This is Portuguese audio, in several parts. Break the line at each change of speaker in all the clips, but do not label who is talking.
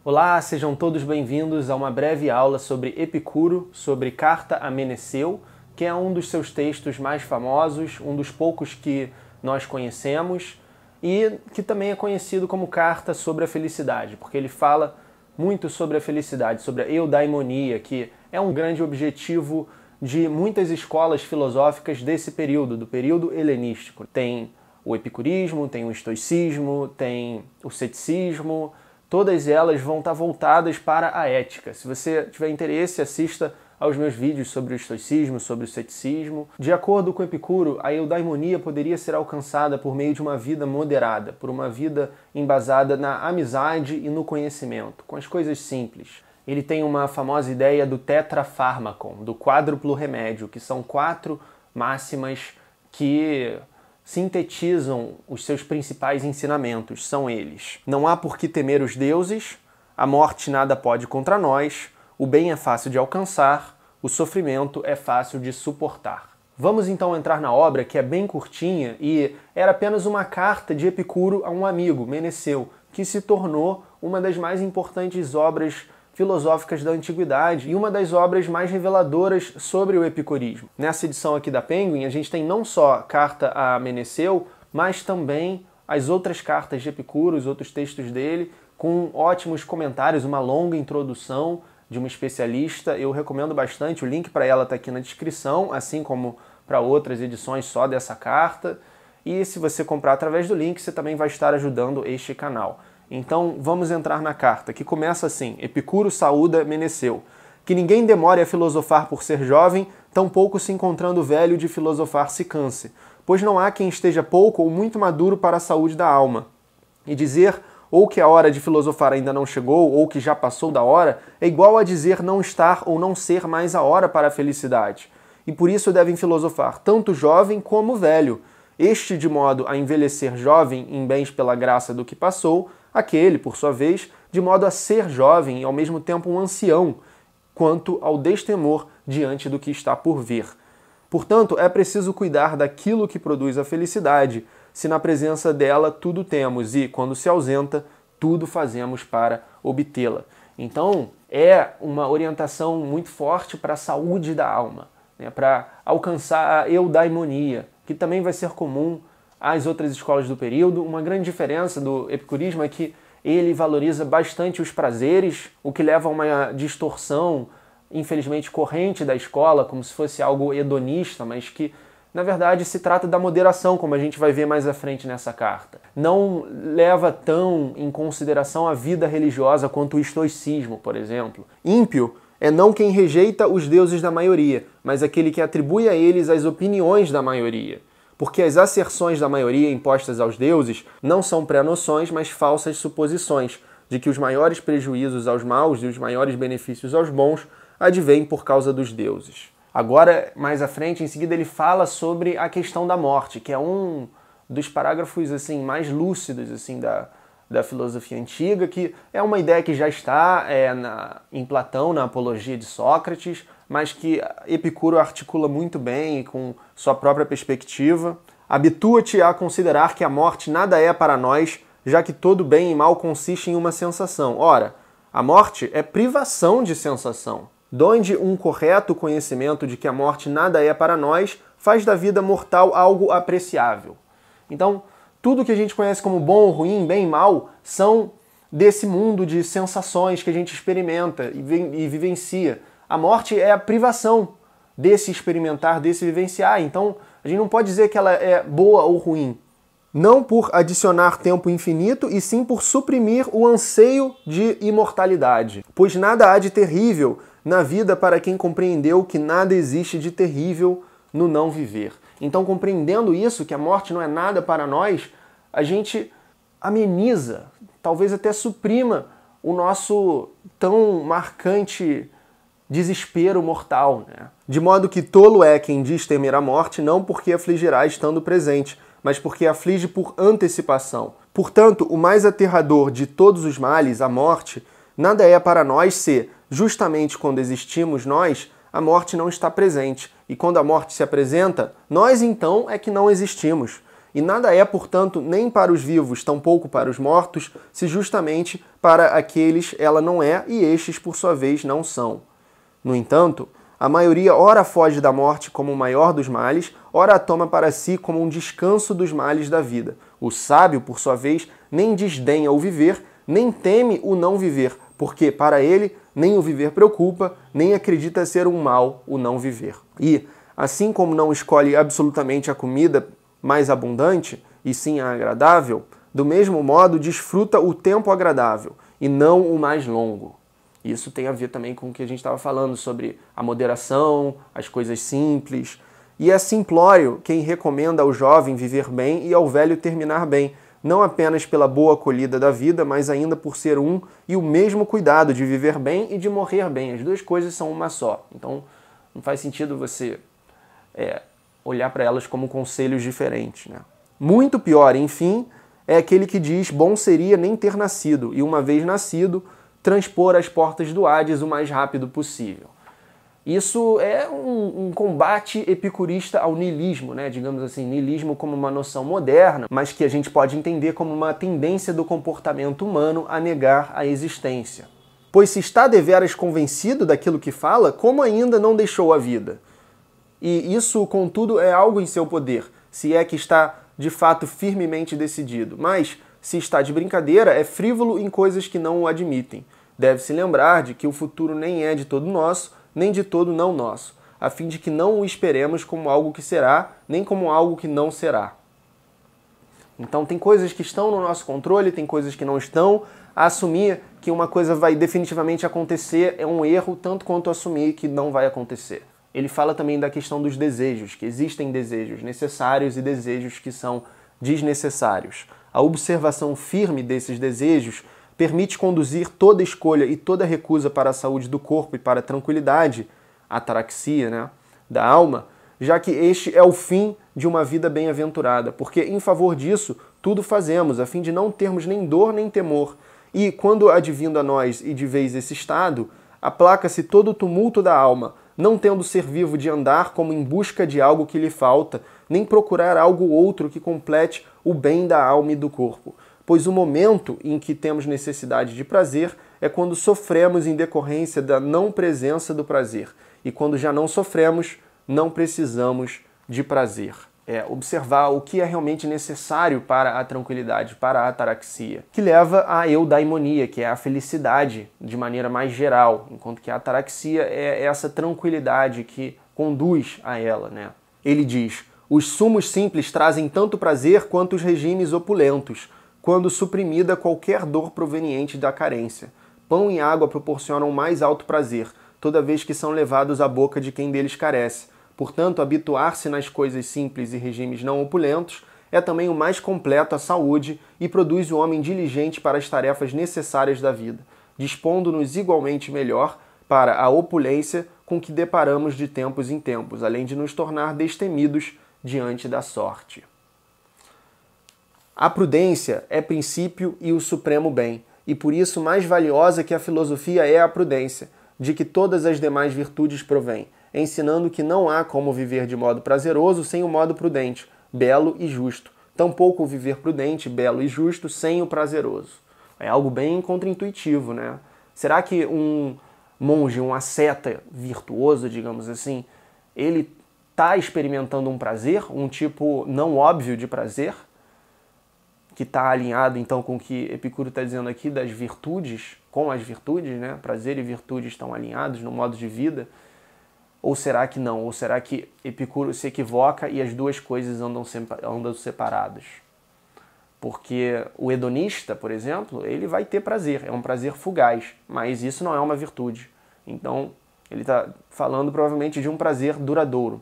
Olá, sejam todos bem-vindos a uma breve aula sobre Epicuro, sobre Carta a Meneceu, que é um dos seus textos mais famosos, um dos poucos que nós conhecemos e que também é conhecido como Carta sobre a Felicidade, porque ele fala muito sobre a felicidade, sobre a eudaimonia, que é um grande objetivo de muitas escolas filosóficas desse período, do período helenístico. Tem o epicurismo, tem o estoicismo, tem o ceticismo. Todas elas vão estar voltadas para a ética. Se você tiver interesse, assista aos meus vídeos sobre o estoicismo, sobre o ceticismo. De acordo com Epicuro, a eudaimonia poderia ser alcançada por meio de uma vida moderada, por uma vida embasada na amizade e no conhecimento, com as coisas simples. Ele tem uma famosa ideia do tetrafármacon, do quádruplo remédio, que são 4 máximas que sintetizam os seus principais ensinamentos. São eles: não há por que temer os deuses, a morte nada pode contra nós, o bem é fácil de alcançar, o sofrimento é fácil de suportar. Vamos então entrar na obra, que é bem curtinha e era apenas uma carta de Epicuro a um amigo, Meneceu, que se tornou uma das mais importantes obras filosóficas da antiguidade e uma das obras mais reveladoras sobre o epicurismo. Nessa edição aqui da Penguin, a gente tem não só Carta a Meneceu, mas também as outras cartas de Epicuro, os outros textos dele, com ótimos comentários, uma longa introdução de uma especialista. Eu recomendo bastante, o link para ela está aqui na descrição, assim como para outras edições só dessa carta. E se você comprar através do link, você também vai estar ajudando este canal. Então vamos entrar na carta, que começa assim: Epicuro saúda Meneceu. Que ninguém demore a filosofar por ser jovem, tampouco se encontrando velho de filosofar se canse, pois não há quem esteja pouco ou muito maduro para a saúde da alma. E dizer ou que a hora de filosofar ainda não chegou, ou que já passou da hora, é igual a dizer não estar ou não ser mais a hora para a felicidade. E por isso devem filosofar tanto jovem como velho, este de modo a envelhecer jovem em bens pela graça do que passou, aquele, por sua vez, de modo a ser jovem e ao mesmo tempo um ancião, quanto ao destemor diante do que está por vir. Portanto, é preciso cuidar daquilo que produz a felicidade, se na presença dela tudo temos e, quando se ausenta, tudo fazemos para obtê-la. Então, é uma orientação muito forte para a saúde da alma, né, para alcançar a eudaimonia, que também vai ser comum às outras escolas do período. Uma grande diferença do epicurismo é que ele valoriza bastante os prazeres, o que leva a uma distorção, infelizmente, corrente da escola, como se fosse algo hedonista, mas que, na verdade, se trata da moderação, como a gente vai ver mais à frente nessa carta. Não leva tão em consideração a vida religiosa quanto o estoicismo, por exemplo. Ímpio é não quem rejeita os deuses da maioria, mas aquele que atribui a eles as opiniões da maioria. Porque as asserções da maioria impostas aos deuses não são pré-noções, mas falsas suposições de que os maiores prejuízos aos maus e os maiores benefícios aos bons advêm por causa dos deuses. Agora, mais à frente, em seguida, ele fala sobre a questão da morte, que é um dos parágrafos assim, mais lúcidos assim, da filosofia antiga, que é uma ideia que já está em Platão, na Apologia de Sócrates, mas que Epicuro articula muito bem e com sua própria perspectiva. Habitua-te a considerar que a morte nada é para nós, já que todo bem e mal consiste em uma sensação. Ora, a morte é privação de sensação. Donde um correto conhecimento de que a morte nada é para nós faz da vida mortal algo apreciável. Então, tudo que a gente conhece como bom, ruim, bem e mal, são desse mundo de sensações que a gente experimenta e vivencia. A morte é a privação desse experimentar, desse vivenciar. Então, a gente não pode dizer que ela é boa ou ruim. Não por adicionar tempo infinito, e sim por suprimir o anseio de imortalidade. Pois nada há de terrível na vida para quem compreendeu que nada existe de terrível no não viver. Então, compreendendo isso, que a morte não é nada para nós, a gente ameniza, talvez até suprima o nosso tão marcante desespero mortal, né? De modo que tolo é quem diz temer a morte, não porque afligirá estando presente, mas porque aflige por antecipação. Portanto, o mais aterrador de todos os males, a morte, nada é para nós se, justamente quando existimos nós, a morte não está presente. E quando a morte se apresenta, nós então é que não existimos. E nada é, portanto, nem para os vivos, tampouco para os mortos, se justamente para aqueles ela não é, e estes, por sua vez, não são. No entanto, a maioria ora foge da morte como o maior dos males, ora a toma para si como um descanso dos males da vida. O sábio, por sua vez, nem desdenha o viver, nem teme o não viver, porque para ele nem o viver preocupa, nem acredita ser um mal o não viver. E, assim como não escolhe absolutamente a comida mais abundante, e sim a agradável, do mesmo modo desfruta o tempo agradável, e não o mais longo. Isso tem a ver também com o que a gente estava falando sobre a moderação, as coisas simples. E é simplório quem recomenda ao jovem viver bem e ao velho terminar bem, não apenas pela boa acolhida da vida, mas ainda por ser um e o mesmo cuidado de viver bem e de morrer bem. As duas coisas são uma só. Então não faz sentido você olhar para elas como conselhos diferentes, né? Muito pior, enfim, é aquele que diz: bom seria nem ter nascido, e uma vez nascido, transpor as portas do Hades o mais rápido possível. Isso é um combate epicurista ao niilismo, né? Digamos assim, niilismo como uma noção moderna, mas que a gente pode entender como uma tendência do comportamento humano a negar a existência. Pois se está deveras convencido daquilo que fala, como ainda não deixou a vida? E isso, contudo, é algo em seu poder, se é que está, de fato, firmemente decidido. Mas, se está de brincadeira, é frívolo em coisas que não o admitem. Deve-se lembrar de que o futuro nem é de todo nosso, nem de todo não nosso, a fim de que não o esperemos como algo que será, nem como algo que não será. Então tem coisas que estão no nosso controle, tem coisas que não estão. Assumir que uma coisa vai definitivamente acontecer é um erro, tanto quanto assumir que não vai acontecer. Ele fala também da questão dos desejos, que existem desejos necessários e desejos que são desnecessários. A observação firme desses desejos permite conduzir toda escolha e toda recusa para a saúde do corpo e para a tranquilidade, a ataraxia, né, da alma, já que este é o fim de uma vida bem-aventurada, porque em favor disso tudo fazemos, a fim de não termos nem dor nem temor. E quando advindo a nós e de vez esse estado, aplaca-se todo o tumulto da alma, não tendo ser vivo de andar como em busca de algo que lhe falta, nem procurar algo outro que complete o bem da alma e do corpo. Pois o momento em que temos necessidade de prazer é quando sofremos em decorrência da não presença do prazer. E quando já não sofremos, não precisamos de prazer. Observar o que é realmente necessário para a tranquilidade, para a ataraxia, que leva à eudaimonia, que é a felicidade de maneira mais geral, enquanto que a ataraxia é essa tranquilidade que conduz a ela, né? Ele diz: os sumos simples trazem tanto prazer quanto os regimes opulentos, quando suprimida qualquer dor proveniente da carência. Pão e água proporcionam mais alto prazer, toda vez que são levados à boca de quem deles carece. Portanto, habituar-se nas coisas simples e regimes não opulentos é também o mais completo à saúde e produz o homem diligente para as tarefas necessárias da vida, dispondo-nos igualmente melhor para a opulência com que deparamos de tempos em tempos, além de nos tornar destemidos diante da sorte. A prudência é princípio e o supremo bem, e por isso mais valiosa que a filosofia é a prudência, de que todas as demais virtudes provêm, ensinando que não há como viver de modo prazeroso sem o modo prudente, belo e justo, tampouco viver prudente, belo e justo sem o prazeroso. É algo bem contraintuitivo, né? Será que um monge, um asceta virtuoso, digamos assim, ele está experimentando um prazer, um tipo não óbvio de prazer, que está alinhado então com o que Epicuro está dizendo aqui das virtudes, com as virtudes, né? Prazer e virtude estão alinhados no modo de vida? Ou será que não? Ou será que Epicuro se equivoca e as duas coisas andam separadas? Porque o hedonista, por exemplo, ele vai ter prazer, é um prazer fugaz, mas isso não é uma virtude. Então, ele está falando provavelmente de um prazer duradouro.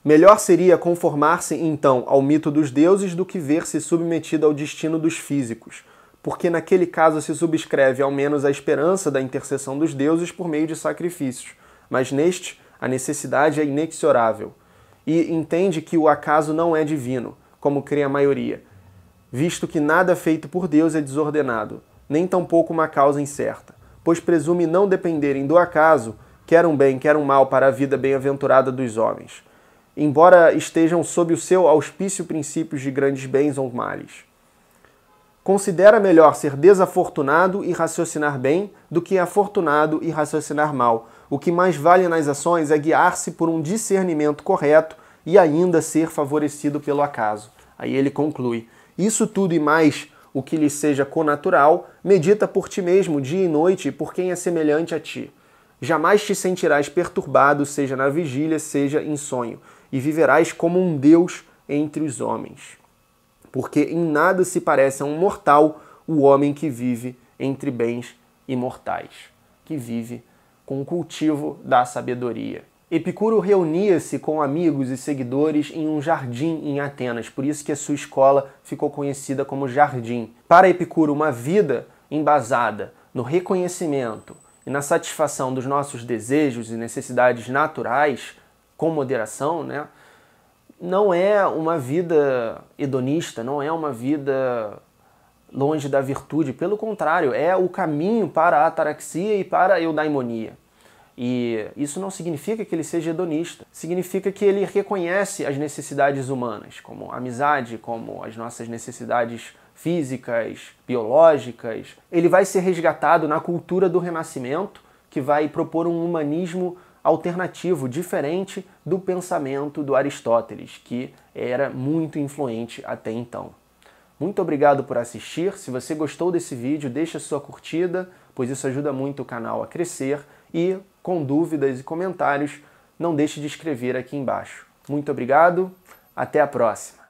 Melhor seria conformar-se, então, ao mito dos deuses do que ver-se submetido ao destino dos físicos, porque naquele caso se subscreve ao menos a esperança da intercessão dos deuses por meio de sacrifícios, mas neste a necessidade é inexorável, e entende que o acaso não é divino, como crê a maioria, visto que nada feito por Deus é desordenado, nem tampouco uma causa incerta, pois presume não dependerem do acaso, quer um bem, quer um mal para a vida bem-aventurada dos homens. embora estejam sob o seu auspício princípios de grandes bens ou males. Considera melhor ser desafortunado e raciocinar bem do que afortunado e raciocinar mal. O que mais vale nas ações é guiar-se por um discernimento correto e ainda ser favorecido pelo acaso. Aí ele conclui: isso tudo e mais o que lhe seja connatural, medita por ti mesmo dia e noite e por quem é semelhante a ti. Jamais te sentirás perturbado, seja na vigília, seja em sonho, e viverás como um Deus entre os homens. Porque em nada se parece a um mortal o homem que vive entre bens imortais, que vive com o cultivo da sabedoria. Epicuro reunia-se com amigos e seguidores em um jardim em Atenas, por isso que a sua escola ficou conhecida como Jardim. Para Epicuro, uma vida embasada no reconhecimento e na satisfação dos nossos desejos e necessidades naturais, com moderação, não é uma vida hedonista, não é uma vida longe da virtude. Pelo contrário, é o caminho para a ataraxia e para a eudaimonia. E isso não significa que ele seja hedonista, significa que ele reconhece as necessidades humanas, como a amizade, como as nossas necessidades físicas, biológicas. Ele vai ser resgatado na cultura do Renascimento, que vai propor um humanismo alternativo, diferente do pensamento do Aristóteles, que era muito influente até então. Muito obrigado por assistir. Se você gostou desse vídeo, deixa sua curtida, pois isso ajuda muito o canal a crescer. E, com dúvidas e comentários, não deixe de escrever aqui embaixo. Muito obrigado, até a próxima!